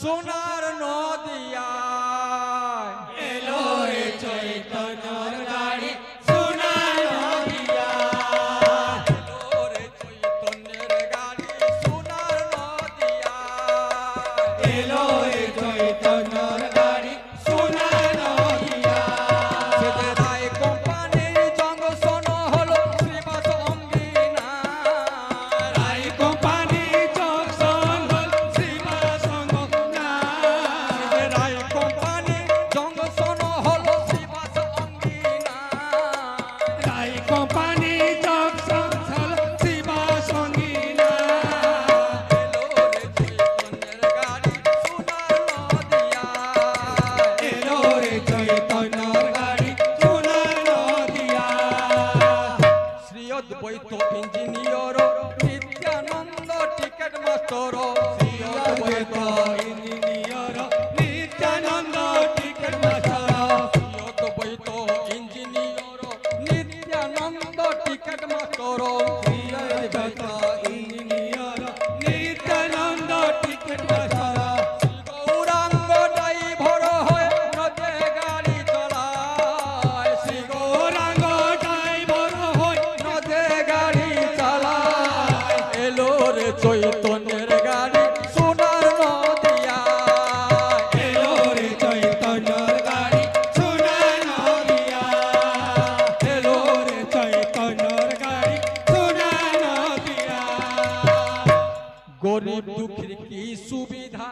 সোনার নদিয়া এলো রে চৈতন্যর গাড়ি সোনার নদিয়া এলো রে চৈতন্যের গাড়ি সোনার নদিয়া এলো রে চৈতন্যর গাড়ি সোনার নদিয়া সেতে রায় কোম্পানির জংশন হলো শ্রীবাস অঙ্গিনা রায় কোম্পানির জংশন হলো শ্রীবাস অঙ্গিনা সেতে রায় কোম্পানির জংশন হলো শ্রীবাস অঙ্গিনা রায় কোম্পানির জংশন হলো শ্রীবাস অঙ্গিনা এলো রে চৈতন্যর গাড়ি সোনার নদিয়া শ্রী অদ্বৈত engineer Nityananda ticket master Shri অদ্বৈত engineer Nityananda ticket master Shri অদ্বৈত engineer Nityananda ticket master Shri অদ্বৈত engineer Nityananda ticket master Gauranga driver হয়ে নদে গাড়ি চালায় শ্রী গৌরাঙ্গ ড্রাইভার হয়ে নদে গাড়ি চালায় এলো রে চৈতন্যের গাড়ি সোনার নদিয়া এলো রে চৈতন্যর গাড়ি সোনার নদিয়া এলো রে চৈতন্যর গাড়ি সোনার নদিয়া গরিব দুঃখীর কি সুবিধা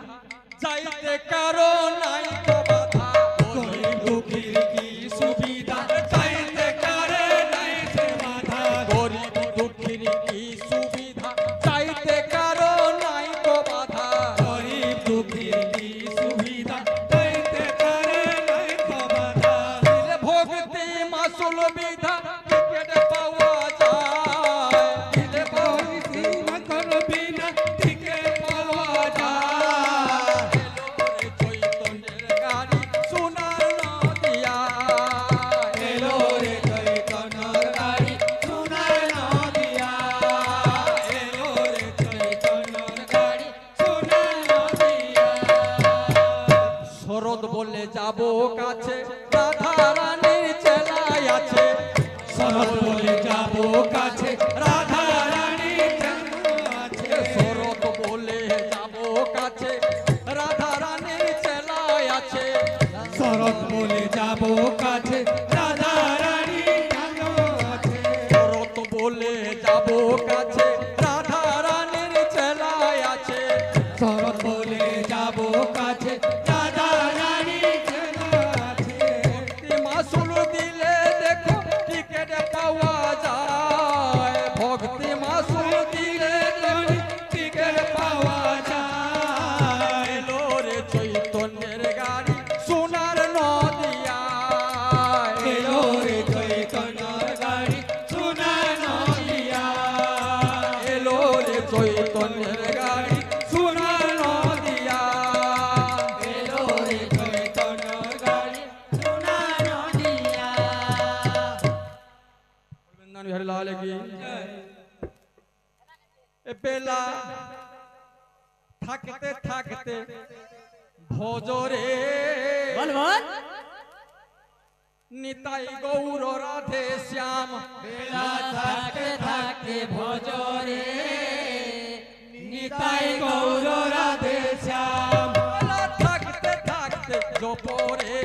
চাইতে কারো নাই তো বাধা গরিব দুঃখীর কি সুবিধা চাইতে কারো নাই সে বাধা গরিব দুঃখীর কি সুবিধা চাইতে কারো নাই তো বাধা গরিব দুঃখীর কি সুবিধা চাইতে কারো নাই তো বাধা দিলে ভক্তি মাসুল বিধা টিকেট পাওয়া যায় দিলে ভক্তি মাসুল বিনা টিকেট পাওয়া যায় এলো রে চৈতন্যের গাড়ি সোনার নদিয়া এলো রে চৈতন্যর গাড়ি সোনার নদিয়া শরৎ বলে যাব কাছে রাধা রানীর চেলায় আছে শরৎ বলে যাব কাছে রাধা রানীর চেলায় আছে শরৎ বলে যাব কাছে রাধা রানীর চেলায় আছে শরৎ বলে যাব কাছে রাধা রানীর চেলায় আছে শরৎ বলে যাব কাছে রাধা রানীর চেলায় আছে শরৎ বলে যাব কাছে রাধা রানীর চেলায় আছে ভক্তি মাসুল দিলে দেখো টিকেট পাওয়া যায় ভক্তি মাসুল দিলে দেখো টিকেট পাওয়া যায় এলো রে চৈতন্যের গাড়ি সোনার নদিয়া এলো রে চৈতন্যর গাড়ি সোনার নদিয়া এলো রে চৈতন্যের গাড়ি সোনার নদিয়া এলো রে চৈতন্যর গাড়ি সোনার নদিয়া বৃন্দাবন বিহারী লাল কি এ বেলা থাকতে থাকতে ভজরে বল বল নিতাই গৌর রাধে শ্যাম বেলা থাকতে থাকতে ভজরে নিতাই গৌর রাধে শ্যাম বেলা থাকতে থাকতে জপরে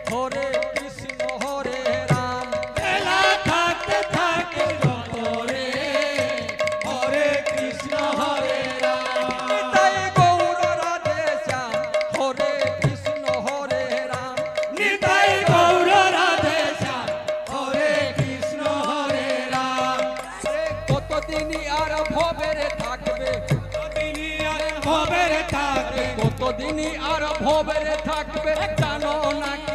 হরে কৃষ্ণ হরে রাম বেলা থাকতে থাকতে জপরে হরে কৃষ্ণ হরে রাম নিতাই গৌর রাধে শ্যাম হরে কৃষ্ণ হরে রাম নিতাই গৌর রাধে শ্যাম হরে কৃষ্ণ হরে রাম কতদিনই আর ভবেরে থাকবে ভবের থাকবে কতদিনই আর ভবেরে থাকবে জানো নাকি